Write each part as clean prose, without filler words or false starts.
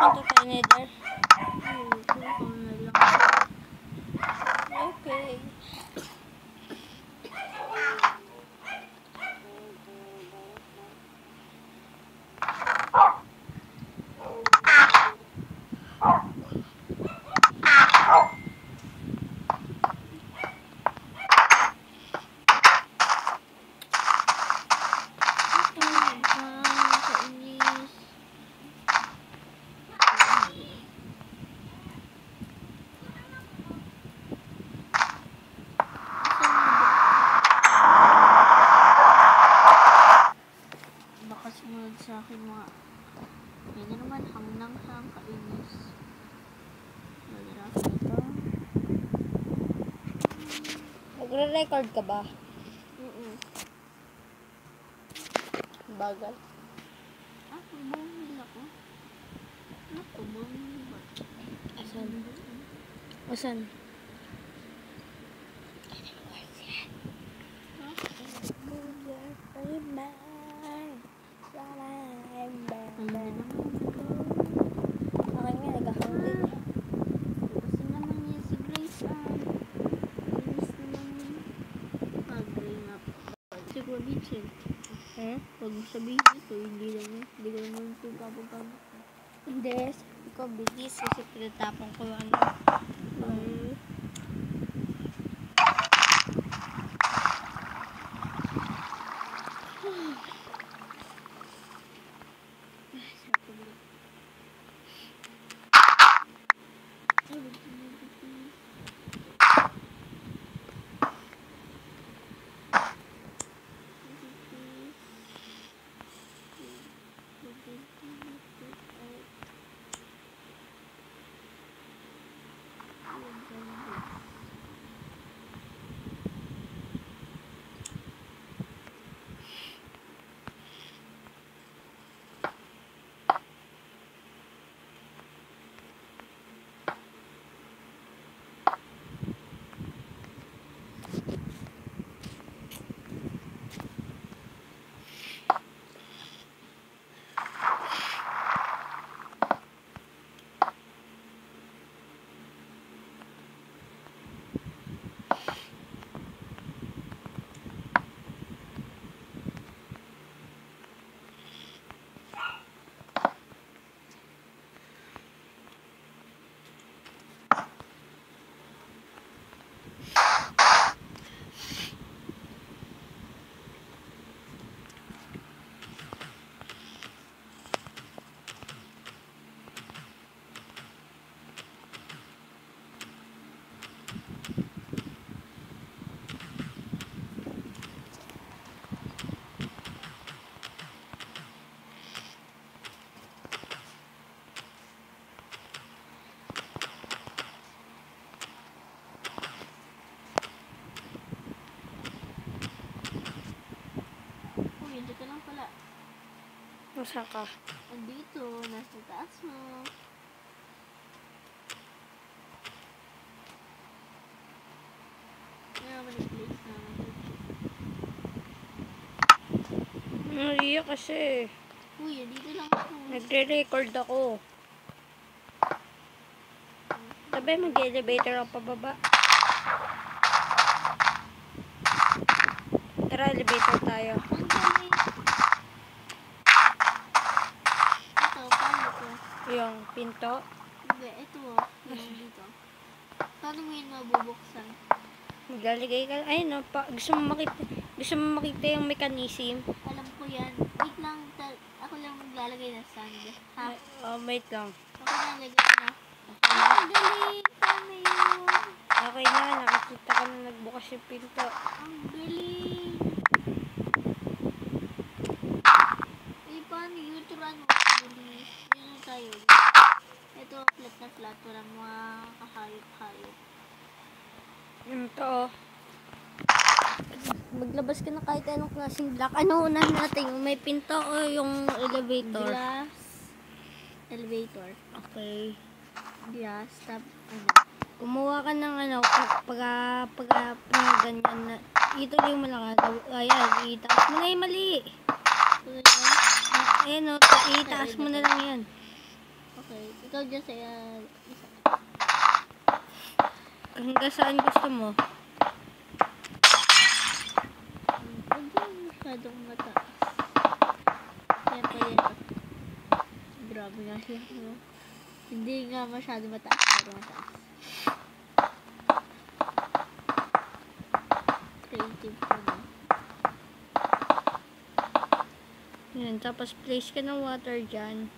papunta kay Nether? Okay. Sa akin mga yan na naman hangnang siyang kainis. Malarap ito. Nagre-record ka ba? Bagal. Bumil ako. Bumil ba? Asan? Asan? Pag sabihin ito, hindi ko naman ito kapag-kapag. Hindi, ikaw bigis kasi pinatapang ko yung ano. Saan ka? Andito, nasa taas mo. Kaya mag-place na nariya kasi. Uy, dito lang ako. Nagre-record ako. Sabay mag-elevator ang pababa. Tara, elevator tayo. Yung pinto? Hindi, ito yung dito. Paano mo yun mabubuksan? Maglalagay ka. Ayun no, gusto mo makita yung mechanism? Alam ko yan. Wait lang, ako lang maglalagay ng sand. Ha? Wait lang. Ako na lagay na. Galing! Paano yun? Okay na, nakikita ka na nagbukas yung pinto. Ang galing! Paano yun? Turan mo. Yun tayo. Ito, flat na flat. Walang mga kahayop-hayop. Yun to. Maglabas ka na kahit anong klaseng block. Ano unahin natin? Yung may pinto o yung elevator? Glass. Elevator. Okay. Glass. Tap. Ano? Kumuha ka ng ano. Pag ganyan na. Ito yung malaki. Ayan. Itaas mo na yung mali. Ayan o. Itaas mo na lang yan. Okay. Ikaw dyan sa isa. Hanggang saan gusto mo? Huwag yung masyadong mataas. Yan pa yan. Grabe nga siya. No? Hindi nga masyadong mataas. Pero mataas. Creative ko na. Yan, tapos place ka ng water dyan.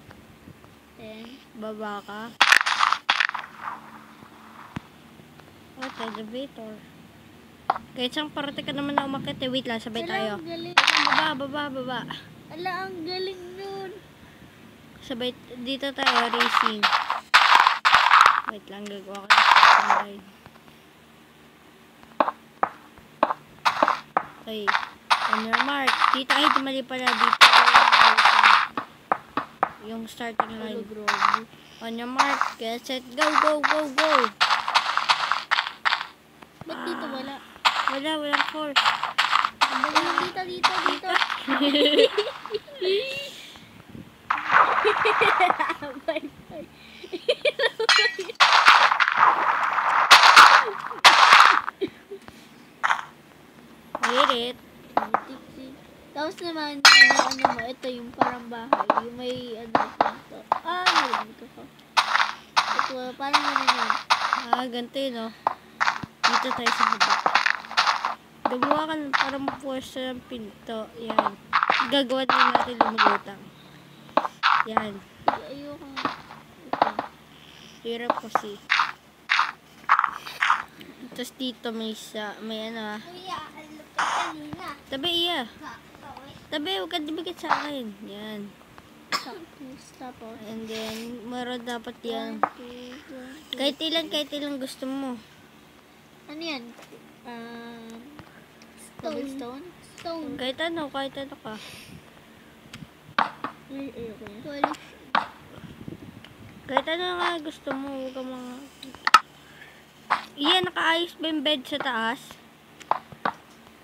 Then, Baba ka. What elevator? Kahit saan parte ka naman na umakit eh. Wait lang, sabay tayo. ang galing. Baba. Ala, ang galing nun. Sabay, dito tayo, racing. Wait lang, gagawa ka ng ride. Okay. On your mark. Dito, ay, mali pala. Dito. Yung starting line. On your mark. Get set, go. Ba't dito wala? Walang force. Dito. Bye. Hit it. Tapos naman, ano mo, ito yung parang bahay. Yung may, pinto. Narinig ko. Ito, parang ano yun. Ganito yun, no? Dito tayo sa baba. Gumawa ka ng parang puwersa ng pinto. Yan. Gagawa din natin lumulutang. Yan. Ayoko. Ito. Hirap kasi. Tapos dito may ano. Kuya, alok ka kanina. Tabi, iya. Tabi, huwag ka dibigit sa akin. Yan. Tapos. And then, meron dapat yan. Kahit ilan gusto mo. Ano yan? Cobblestone? Stone. Kahit ano ka. Ay, ayoko yan. Kahit ano nga gusto mo, huwag ka mga... Iya, nakaayos ba yung bed sa taas?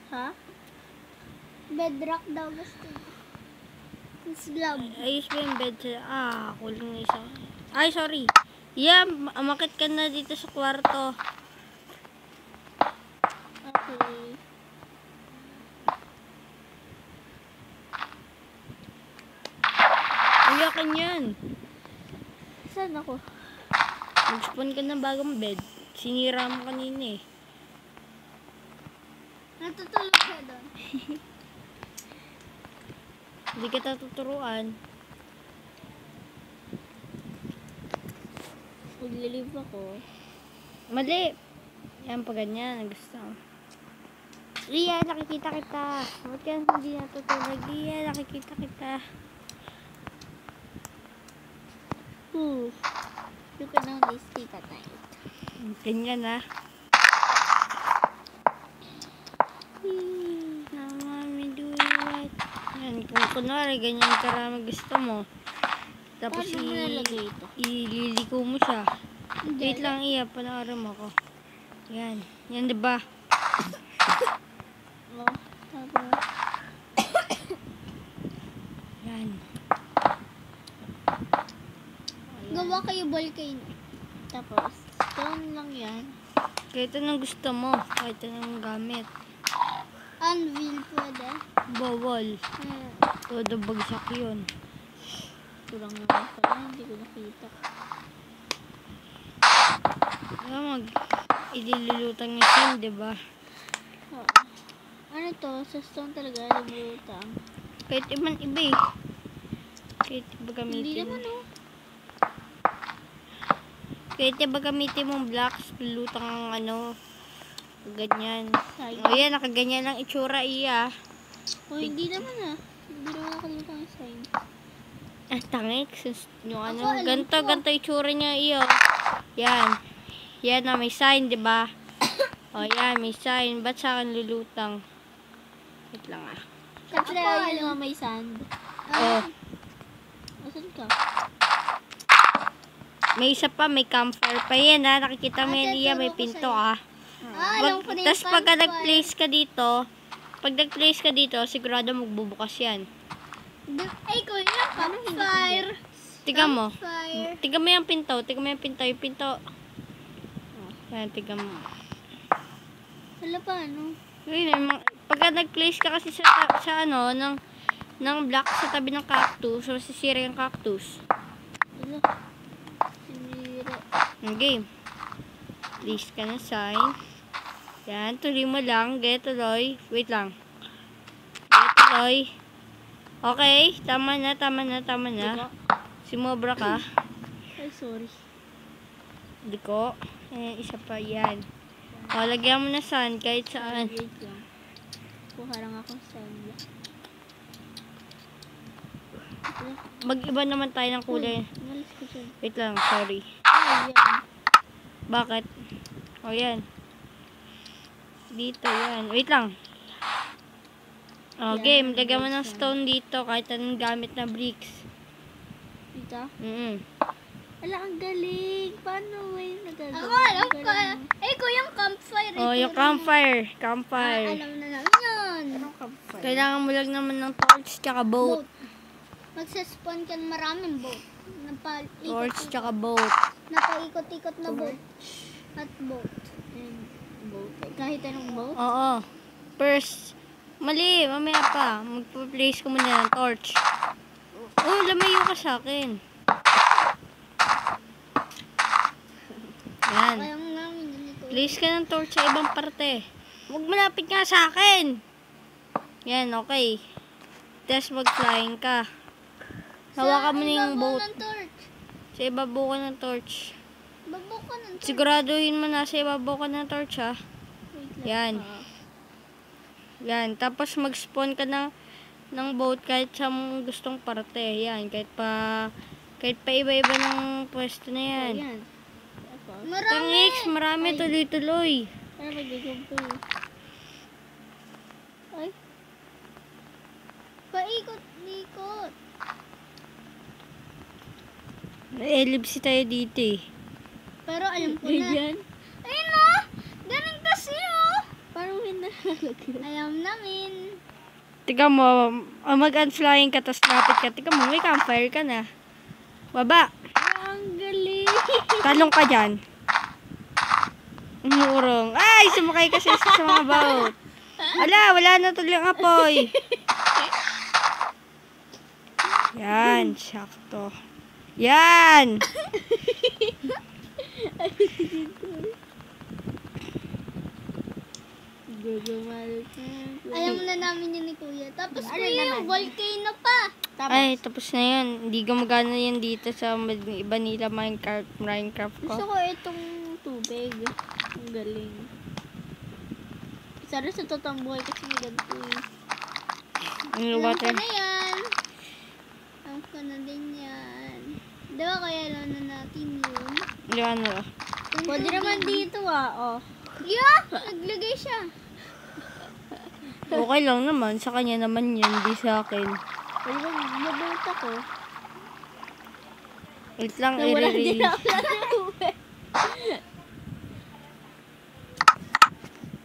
Ha? Bedrock daw gusto. Slab. Ayos ba yung bed sa... kulang na isa. Ay, sorry. Iya, umakit ka na dito sa kwarto. Okay. Uyakan yan. Saan ako? Mag-spawn ka ng bagong bed. Sinira mo kanina eh. Natutulog ka doon. Hindi kita tuturuan. Maglilive ako. Mali. Yan pa ganyan. Gusto. Iya, nakikita kita. Ba't ka hindi natutulog? Iya, nakikita kita. You can only sleep at night. Ganyan ah. Mami, do what? Yan, kung kunwari, ganyan karami gusto mo. Tapos Paano mo nalagay ito? ililiko mo siya. Wait lang, iya, panoorin mo ko. Yan. Yan, diba? Tapos. Yan. Gawa kayo volcano. Tapos, stone lang yan. Kahit anong gusto mo. Kahit anong gamit. Anvil pwede. Bawal. Todo bagsak yun. Kurang naman pala. Hindi ko nakita. Ililulutang yung sin, diba? Oo. Ano to? Sa stone talaga. Lumulutang. Kahit iba eh. Kahit iba gamitin. Hindi naman Kahit iba gamitin mong blocks, lulutang ang ano. Ganyan. Side. O yan, nakaganyan lang itsura iya. Hindi naman Hindi naman nakalutang yung sign. Tangik. Yung ano, Ako, alam ko. ganito itsura niya iyo. Yan. Yan na, may sign, diba? O yan, may sign. Ba't sa akin lulutang? Wait lang Siyempre, yun may sand. Asan ka? May isa pa, may campfire pa yan nakikita mo yan iya, may pinto Alam ko na yung Tapos pagka campfire. nag-place sigurado magbubukas yan. Ay, kuya, campfire. Tiga mo. Campfire. Tiga mo yung pinto. Tiga mo yung pinto. Yung pinto. Yan, tiga mo. Wala pa, ano? Pagka nag-place ka kasi sa ano, ng block sa tabi ng cactus, so masisira yung cactus. Ano? Sinira. Okay. Place ka ng sign. Yan, tuloy mo lang. Get tuloy. Wait lang. Get tuloy. Okay, tama na. Sumobra ka. Ay, sorry. Hindi ko. Isa pa yan. O, lagyan mo na sun kahit saan. Wait lang. Kuha lang ako sa sand. Mag-iba naman tayo ng kulay. Malis ko siya. Wait lang, sorry. Ay, yan. Bakit? O, yan. Dito, yan. Wait lang. O, Yan, game. Lagyan mo ng yan. stone dito kahit anong gamit na bricks. Dito? Mm. Ala, ang galing. Paano may nagagawa? Ako, alam ko. Eh, ko yung campfire. O, yung campfire. Alam na namin yun. Anong campfire? Kailangan mo lang naman ng torch tsaka boat. Magsaspawn ka ng maraming boat. Torch tsaka boat. Napaikot-ikot na boat. At boat. And boat. Kahit anong boat? Oo. First, mali. Mamaya pa. Magpa-place ko muna ng torch. Oh, lamayo ka sa akin. Yan. Kaya mo namin dito. Place ka ng torch sa ibang parte. Huwag malapit nga sa akin. Yan, okay. Tapos mag-flying ka. Hawakan mo na yung boat. Ng torch. Sa ibabaw ka ng torch. Babaw ka ng torch. Siguraduhin mo na sa ibabaw ka ng torch, ha. Wait lang. Yan. Yan. Tapos mag-spawn ka ng boat kahit sa mong gustong parte. Yan. Kahit pa iba-iba ng pwesto na yan. Ayan. Tangix, marami tuloy-tuloy. Ano magbigong po yun? Ay. Paikot-ikot. Ellipse tayo dito eh. Pero alam ko na. Ayun o! Ganun kasi o! Parang may nakalagay. Alam namin. Tiga mo, mag-unflying ka, tapos lapit ka. Tiga mo, may campfire ka na. Baba. Ang galing. Talong ka dyan. Umurong. Ay, sumakay kasi sa mga boat. Wala na tuloy ang apoy. Yan, sakto. Yan! Alam na namin yun ni Kuya. Tapos Kuya, yung volcano pa. Ay, tapos na yan. Hindi gumagana yan dito sa iba nila Minecraft Gusto ko. ko itong tubig. Ang galing. Sana sa totoong buhay kasi may ganito eh. Ang Alam water. ko na yan. Alam ko na din yan. Diba kaya alam na natin yun? Yan o. Pwede naman dito oh. Yeah! Naglagay siya. Okay lang naman. Sa kanya naman yan. Hindi sa akin. Pwede ba mabuta ko? Wait lang, Nawala din i-release. ako ng tubig.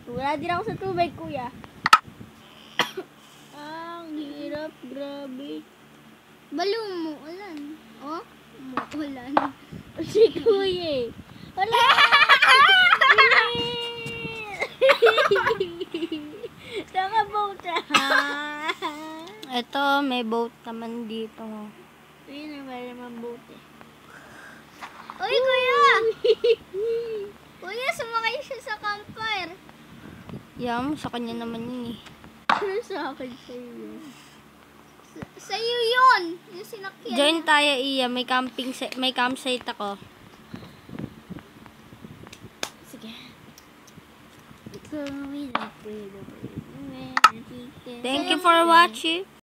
Wala din ako sa tubig, Kuya. Ang hirap, grabe. Balo mo, ulan. Oh? Ulan. Si Kuya. Wala! Naka-boat na. Ito, may boat naman dito. Ayun, may naman boat eh. Uy, Kuya! Kuya, sumakay siya sa campfire. Yam, sa kanya naman yun eh. Ano sa akin sa'yo? Sa'yo yun! Yung sinakyan. Join tayo, Iya. May campsite ako. Sige. Thank you for watching.